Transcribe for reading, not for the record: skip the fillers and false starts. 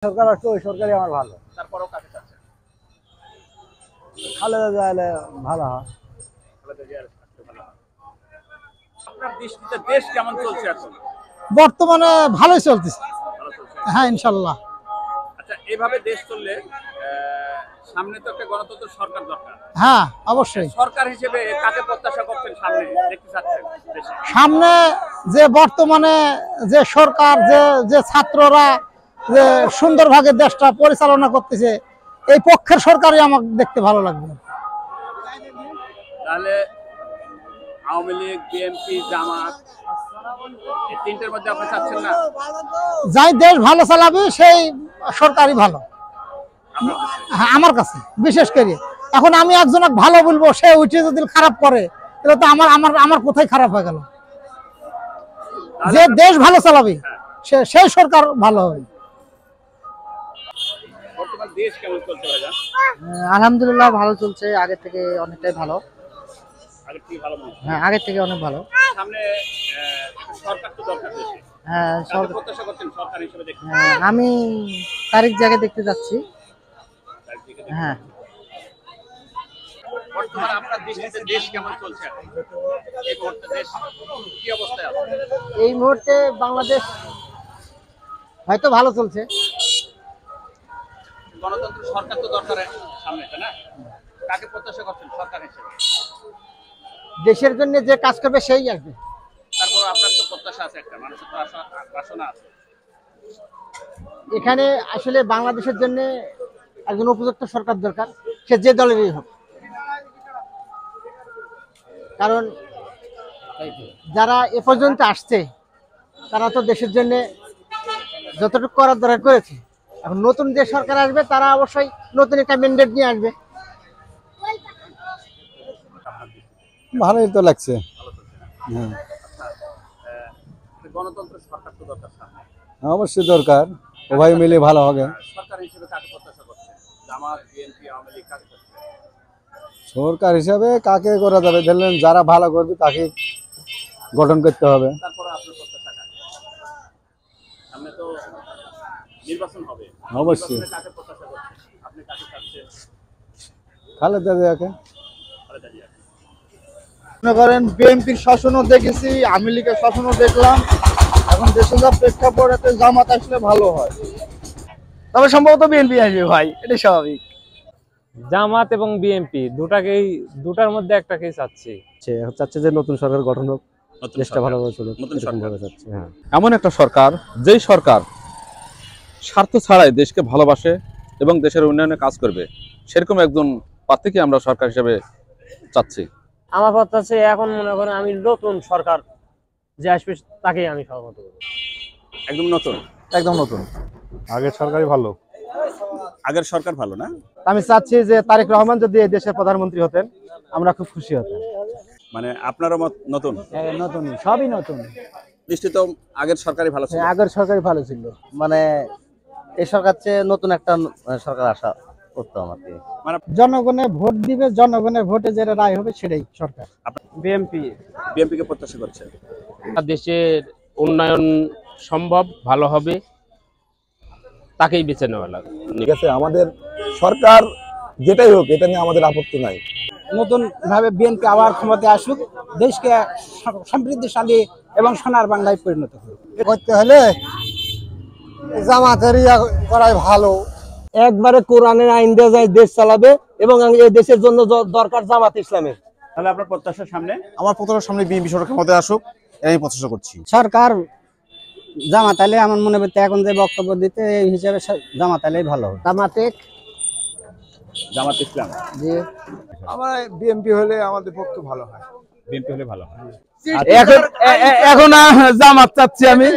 সরকার আসলে ওই সরকারই আমার ভালো। তারপরেও কাকে চাচ্ছেন? খালেদা জিয়া এলে ভালো হয়। খালেদা জিয়ার আসলে ভালো হয়। আপনার দৃষ্টিতে দেশ কেমন চলছে এখন? বর্তমানে ভালোই চলতেছে। ভালো চলছে। হ্যাঁ, ইনশাল্লাহ। আচ্ছা, এভাবে দেশ চললে সামনে তো একটা গণতন্ত্র সরকার দরকার। হ্যাঁ, অবশ্যই। সরকার হিসেবে কাকে প্রত্যাশা করছেন সামনে দেখতে চাচ্ছেন দেশে? সামনে যে বর্তমানে যে সরকার যে ছাত্ররা যে সুন্দরভাবে দেশটা পরিচালনা করতেছে, এই পক্ষের সরকারই আমার দেখতে ভালো লাগবে। তাহলে আওয়ামী লীগ, বিএনপি, জামাত এই তিনটের মধ্যে আপনি চাচ্ছেন না? যাই দেশ ভালো চালাবে সেই সরকারই ভালো। আপনার কাছে? হ্যাঁ, আমার কাছে বিশেষ করে। এখন আমি একজনকে ভালো বলবো, সে উঠে যদি খারাপ করে তাহলে তো আমার আমার আমার কোথায় খারাপ হয়ে গেল। যে দেশ ভালো চালাবে সেই সরকার ভালো হবে। বর্তমান দেশ কেমন চলছে ভাইজান? আলহামদুলিল্লাহ ভালো চলছে, আগে থেকে অনেকটাই ভালো। আগের থেকে ভালো মনে হচ্ছে? হ্যাঁ, আগের থেকে অনেক ভালো। সামনে একটা সরকার তো দরকার দেশে। হ্যাঁ, কাকে প্রত্যাশা করছেন সরকার হিসেবে দেখতে? আমি তারিখ জায়গায় দেখতে যাচ্ছি। হ্যাঁ, বর্তমানে আপনার দৃষ্টিতে দেশ কেমন চলছে এখন? এই মুহূর্তে দেশ কি অবস্থায় আছে? এই মুহূর্তে বাংলাদেশ হয়তো ভালো চলছে। গণতন্ত্র সরকার তো দরকার সামনে, তাই না? কাকে প্রত্যাশা করছেন সরকার হিসেবে? দেশের জন্য যে কাজ করবে সেই আসবে। তারপর আপনার তো প্রত্যাশা আছে, একটা মানুষের তো বাসনা আছে। এখানে আসলে বাংলাদেশের জন্য একজন উপযুক্ত সরকার দরকার, সে যে দলেরই হোক। কারণ যারা এ পর্যন্ত আসছে তারা তো দেশের জন্য যতটুকু করার দরকার করেছে। এখন নতুন যে সরকার আসবে তারা অবশ্যই নতুন একটা ম্যান্ডেট নিয়ে আসবে। ভালোই তো লাগছে। হ্যাঁ, গণতন্ত্র সরকার তো দরকার সামনে। অবশ্যই দরকার। উভয় মিলে ভালো হবে। সরকার হিসেবে কাকে প্রত্যাশা করছেন? জামাত, বিএনপি, আওয়ামী লীগ, কাকে করছেন? সরকার হিসাবে কাকে করা যাবে, ধরলেন যারা ভালো করবে তাকে গঠন করতে হবে। তারপরে আপনার প্রত্যাশা কাকে? সামনে তো নির্বাচন হবে। অবশ্যই। নির্বাচনে কাকে প্রত্যাশা করছেন? আপনি কাকে চাচ্ছেন? খালেদা জিয়াকে। খালেদা জিয়া। মনে করেন বিএনপির শাসনও দেখেছি, আওয়ামী লীগের শাসনও দেখলাম। এখন দেশে যা প্রেক্ষাপট, এতে জামাত আসলে ভালো হয়। তবে সম্ভবত বিএনপি আসবে ভাই, এটা স্বাভাবিক। জামাত এবং বিএনপি দুটার মধ্যে একটাকেই চাচ্ছি। চাচ্ছে যে নতুন সরকার গঠন হোক, দেশটা ভালোভাবে চলুক, নতুন এরকম সরকার ভাবে চাচ্ছে। হ্যাঁ, এমন একটা সরকার যেই সরকার স্বার্থ ছাড়াই দেশকে ভালোবাসে এবং দেশের উন্নয়নে কাজ করবে, সেরকম একজন প্রার্থীকে আমরা সরকার হিসেবে চাচ্ছি। আমার কথা আছে, এখন মনে করেন আমি নতুন সরকার যে আসবে তাকেই আমি সহমত করব। একদম নতুন। একদম নতুন। আগের সরকারই ভালো। আগের সরকার ভালো না? আমি চাচ্ছি যে তারেক রহমান যদি এই দেশের প্রধানমন্ত্রী হতেন, আমরা খুব খুশি হতাম। মানে আপনারও মত নতুন? নতুন, সবই নতুন। নিশ্চিত আগের সরকারই ভালো ছিল। আগের সরকারই ভালো ছিল। মানে এই সরকার চেয়ে নতুন একটা সরকার আসা করতো আমাকে। জনগণে ভোট দিবে, জনগণের ভোটে যেটা রায় হবে সেটাই সরকার। বিএনপি কে প্রত্যাশা করছেন? দেশের উন্নয়ন সম্ভব, ভালো হবে, তাকেই বেছে নেওয়া লাগবে। ঠিক আছে, আমাদের সরকার যেটাই হোক এটা নিয়ে আমাদের আপত্তি নাই। নতুন ভাবে বিএনপি আবার ক্ষমতায় আসুক, দেশকে সমৃদ্ধিশালী এবং সোনার বাংলায় পরিণত করুক। করতে হলে জামাতের করাই ভালো। একবারে কোরআনের আইন দেওয়া যায়, দেশ চালাবে এবং এই দেশের জন্য দরকার জামাত ইসলামের। তাহলে আপনার প্রত্যাশা সামনে? আমার প্রত্যাশার সামনে বিএনপি সরকার ক্ষমতায় আসুক, আমি প্রত্যাশা করছি। সরকার জামাত আলী আমার মনে হচ্ছে এখন যে বক্তব্য দিতে এই হিসাবে জামাত আলী ভালো হবে। জামাত ইসলাম। যে আমার বিএনপি হলে আমাদের পক্ষে ভালো হয়। বিএনপি হলে ভালো হয়। এখন জামাত চাচ্ছি আমি।